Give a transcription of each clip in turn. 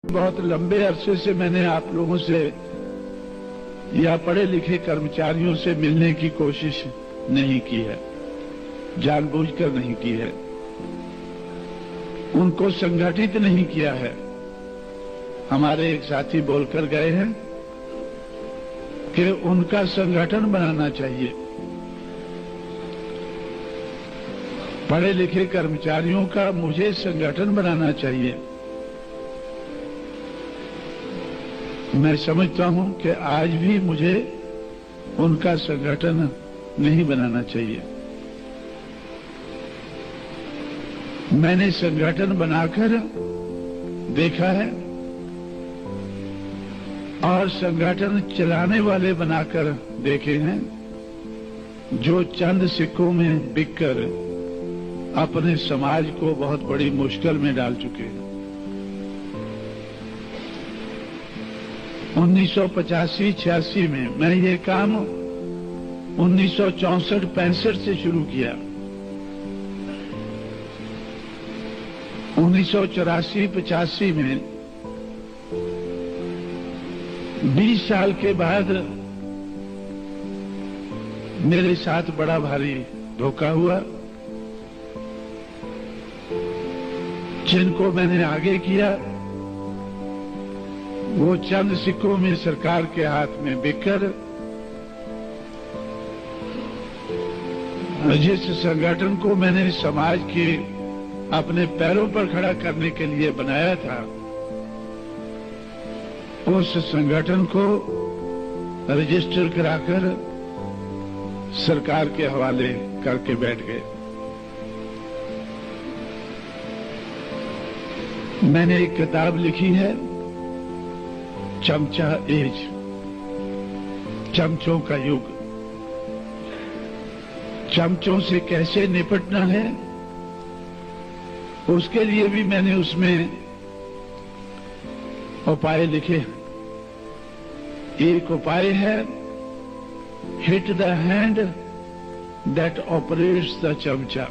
बहुत लंबे अरसे से मैंने आप लोगों से या पढ़े लिखे कर्मचारियों से मिलने की कोशिश नहीं की है, जानबूझकर नहीं की है, उनको संगठित नहीं किया है। हमारे एक साथी बोलकर गए हैं कि उनका संगठन बनाना चाहिए। पढ़े लिखे कर्मचारियों का मुझे संगठन बनाना चाहिए। मैं समझता हूं कि आज भी मुझे उनका संगठन नहीं बनाना चाहिए। मैंने संगठन बनाकर देखा है और संगठन चलाने वाले बनाकर देखे हैं जो चंद सिक्कों में बिककर अपने समाज को बहुत बड़ी मुश्किल में डाल चुके हैं। 1985-86 में मैंने ये काम 1964-65 से शुरू किया। 1984-85 में 20 साल के बाद मेरे साथ बड़ा भारी धोखा हुआ। जिनको मैंने आगे किया वो चंद सिक्कों में सरकार के हाथ में बिककर जिस संगठन को मैंने समाज के अपने पैरों पर खड़ा करने के लिए बनाया था, उस संगठन को रजिस्टर कराकर सरकार के हवाले करके बैठ गए। मैंने एक किताब लिखी है, चमचा एज, चमचों का युग। चमचों से कैसे निपटना है उसके लिए भी मैंने उसमें उपाय लिखे। एक उपाय है, hit the hand that operates the चमचा।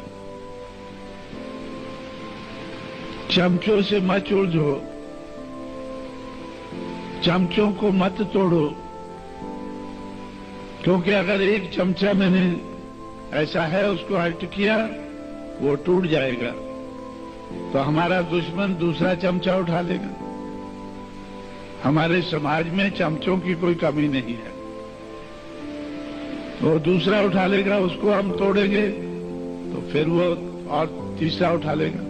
चमचों से मत उलझो, चमचों को मत तोड़ो, क्योंकि अगर एक चमचा मैंने ऐसा है उसको हल्ट किया वो टूट जाएगा तो हमारा दुश्मन दूसरा चमचा उठा लेगा। हमारे समाज में चमचों की कोई कमी नहीं है, वो दूसरा उठा लेगा, उसको हम तोड़ेंगे तो फिर वो और तीसरा उठा लेगा।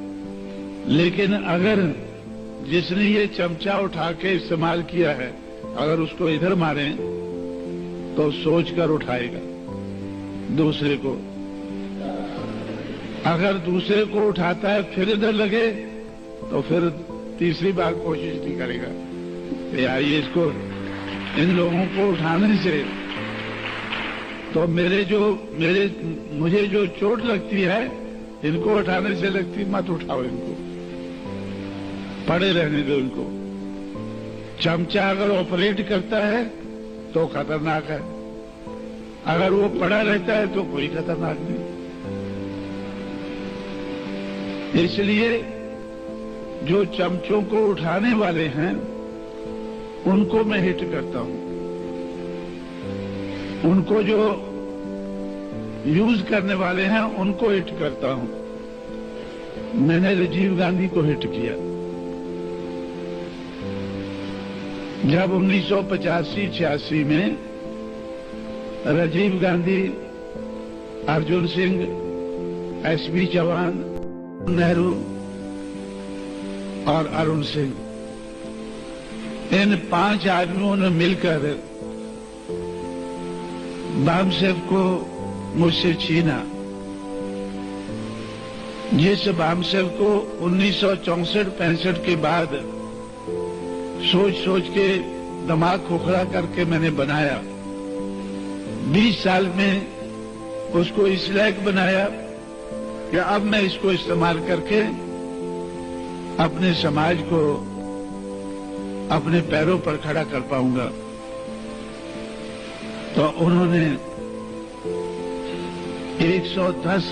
लेकिन अगर जिसने ये चमचा उठा के इस्तेमाल किया है अगर उसको इधर मारें तो सोचकर उठाएगा दूसरे को। अगर दूसरे को उठाता है फिर इधर लगे तो फिर तीसरी बार कोशिश नहीं करेगा। यार ये इसको इन लोगों को उठाने से तो मुझे जो चोट लगती है इनको उठाने से लगती, मत उठाओ इनको, पड़े रहने दो इनको। चमचा अगर ऑपरेट करता है तो खतरनाक है, अगर वो पड़ा रहता है तो कोई खतरनाक नहीं। इसलिए जो चमचों को उठाने वाले हैं उनको मैं हिट करता हूं, उनको जो यूज करने वाले हैं उनको हिट करता हूं। मैंने राजीव गांधी को हिट किया। जब 1985-86 में राजीव गांधी, अर्जुन सिंह, एसपी चौहान, नेहरू और अरुण सिंह, इन 5 आदमियों ने मिलकर बामसेफ को मुझसे छीना। जिस बामसेफ को 1964-65 के बाद सोच सोच के दिमाग खोखला करके मैंने बनाया, 20 साल में उसको इस लायक बनाया कि अब मैं इसको इस्तेमाल करके अपने समाज को अपने पैरों पर खड़ा कर पाऊंगा। तो उन्होंने 110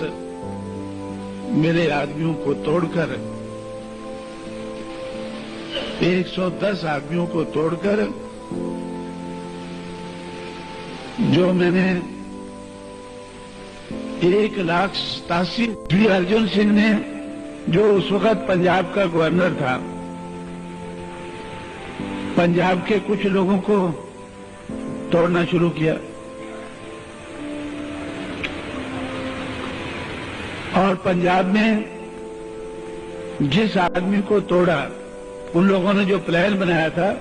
मेरे आदमियों को तोड़कर 110 आदमियों को तोड़कर जो मैंने 1,87,000 श्री अर्जुन सिंह ने, जो उस वक्त पंजाब का गवर्नर था, पंजाब के कुछ लोगों को तोड़ना शुरू किया और पंजाब में जिस आदमी को तोड़ा, उन लोगों ने जो प्लान बनाया था,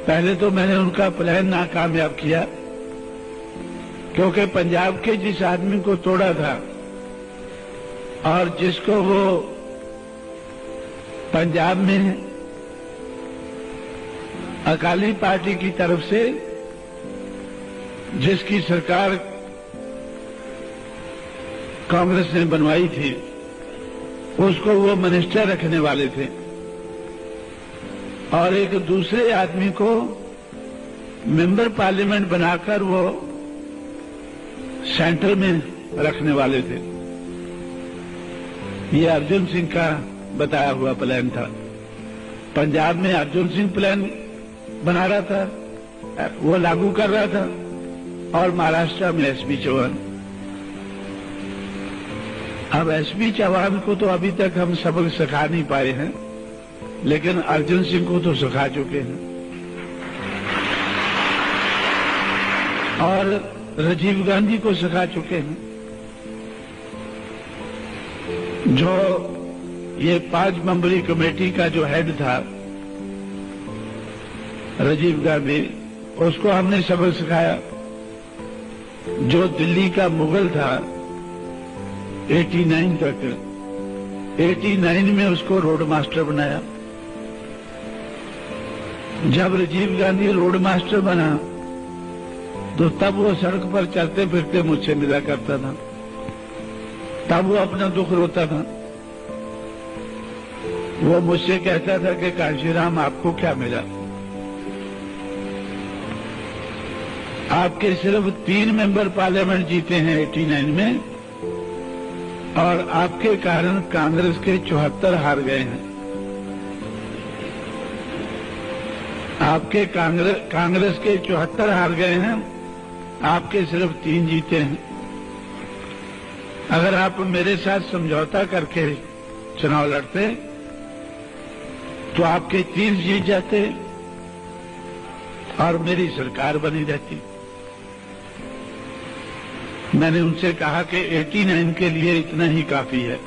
पहले तो मैंने उनका प्लान नाकामयाब किया, क्योंकि पंजाब के जिस आदमी को तोड़ा था और जिसको वो पंजाब में अकाली पार्टी की तरफ से, जिसकी सरकार कांग्रेस ने बनवाई थी, उसको वो मिनिस्टर रखने वाले थे और एक दूसरे आदमी को मेंबर पार्लियामेंट बनाकर वो सेंटर में रखने वाले थे। ये अर्जुन सिंह का बताया हुआ प्लान था। पंजाब में अर्जुन सिंह प्लान बना रहा था, वो लागू कर रहा था, और महाराष्ट्र में एसपी चौहान। अब एसपी चौहान को तो अभी तक हम सबक सिखा नहीं पाए हैं, लेकिन अर्जुन सिंह को तो सिखा चुके हैं। और राजीव गांधी को सिखा चुके हैं। जो ये 5 मेंबरी कमेटी का जो हेड था राजीव गांधी, उसको हमने सबक सिखाया। जो दिल्ली का मुगल था 89 तक, 89 में उसको रोड मास्टर बनाया। जब राजीव गांधी रोड मास्टर बना तो तब वो सड़क पर चलते फिरते मुझसे मिला करता था, तब वो अपना दुख रोता था। वो मुझसे कहता था कि कांशीराम, आपको क्या मिला? आपके सिर्फ 3 मेंबर पार्लियामेंट जीते हैं 89 में, और आपके कारण कांग्रेस के 74 हार गए हैं। आपके कांग्रेस के 74 हार गए हैं, आपके सिर्फ 3 जीते हैं। अगर आप मेरे साथ समझौता करके चुनाव लड़ते तो आपके 30 जीत जाते और मेरी सरकार बनी रहती। मैंने उनसे कहा कि 89 के लिए इतना ही काफी है,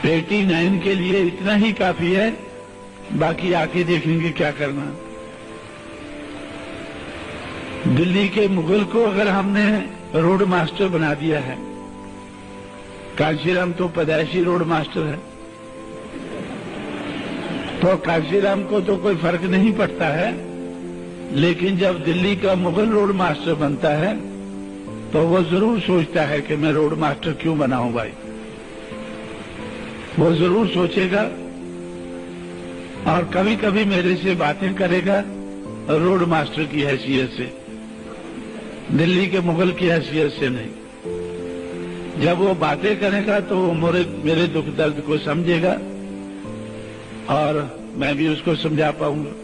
89 के लिए इतना ही काफी है, बाकी आके देखेंगे क्या करना। दिल्ली के मुगल को अगर हमने रोड मास्टर बना दिया है, कांशीराम तो पैदाइशी रोड मास्टर है, तो कांशीराम को तो कोई फर्क नहीं पड़ता है। लेकिन जब दिल्ली का मुगल रोड मास्टर बनता है तो वो जरूर सोचता है कि मैं रोड मास्टर क्यों बना हूं भाई। वो जरूर सोचेगा और कभी कभी मेरे से बातें करेगा रोड मास्टर की हैसियत से, दिल्ली के मुगल की हैसियत से नहीं। जब वो बातें करेगा तो वो मेरे दुख दर्द को समझेगा और मैं भी उसको समझा पाऊंगा।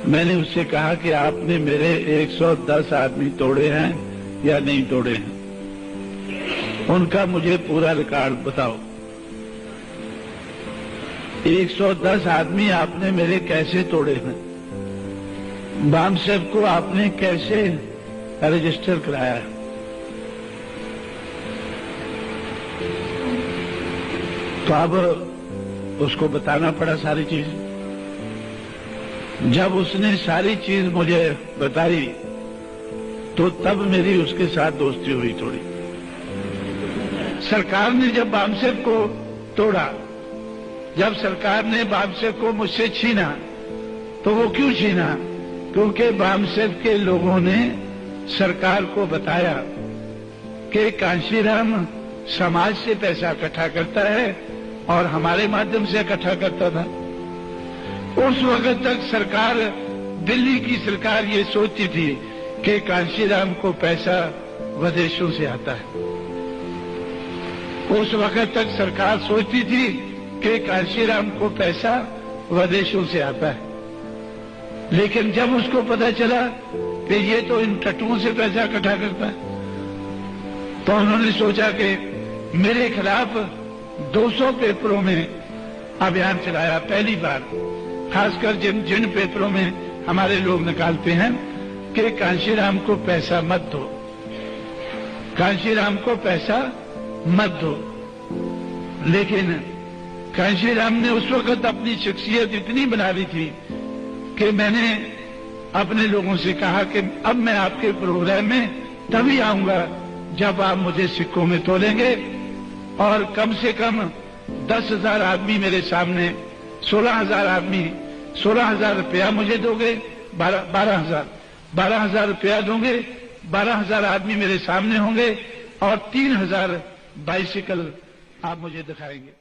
मैंने उससे कहा कि आपने मेरे 110 आदमी तोड़े हैं या नहीं तोड़े हैं, उनका मुझे पूरा रिकॉर्ड बताओ। 110 आदमी आपने मेरे कैसे तोड़े हैं? बामसेब को आपने कैसे रजिस्टर कराया है? तो अब उसको बताना पड़ा सारी चीज। जब उसने सारी चीज मुझे बताई तो तब मेरी उसके साथ दोस्ती हुई थोड़ी। सरकार ने जब बामसेब को तोड़ा, जब सरकार ने बामसेब को मुझसे छीना, तो वो क्यों छीना? क्योंकि बामसेब के लोगों ने सरकार को बताया कि कांशीराम समाज से पैसा इकट्ठा करता है और हमारे माध्यम से इकट्ठा करता था। उस वक्त तक सरकार, दिल्ली की सरकार ये सोचती थी कि कांशीराम को पैसा विदेशों से आता है। उस वक्त तक सरकार सोचती थी कि कांशीराम को पैसा विदेशों से आता है, लेकिन जब उसको पता चला कि ये तो इन टट्टुओं से पैसा इकट्ठा करता है, तो उन्होंने सोचा कि मेरे खिलाफ 200 पेपरों में अभियान चलाया। पहली बार, खासकर जिन पेपरों में हमारे लोग निकालते हैं कि कांशीराम को पैसा मत दो, कांशीराम को पैसा मत दो। लेकिन कांशीराम ने उस वक्त अपनी शख्सियत इतनी बना ली थी कि मैंने अपने लोगों से कहा कि अब मैं आपके प्रोग्राम में तभी आऊंगा जब आप मुझे सिक्कों में तोलेंगे और कम से कम 10,000 आदमी मेरे सामने, 16,000 आदमी, 16,000 रुपया मुझे दोगे, 12,000 रुपया दोगे, 12,000 आदमी मेरे सामने होंगे और 3,000 बाइसिकल आप मुझे दिखाएंगे।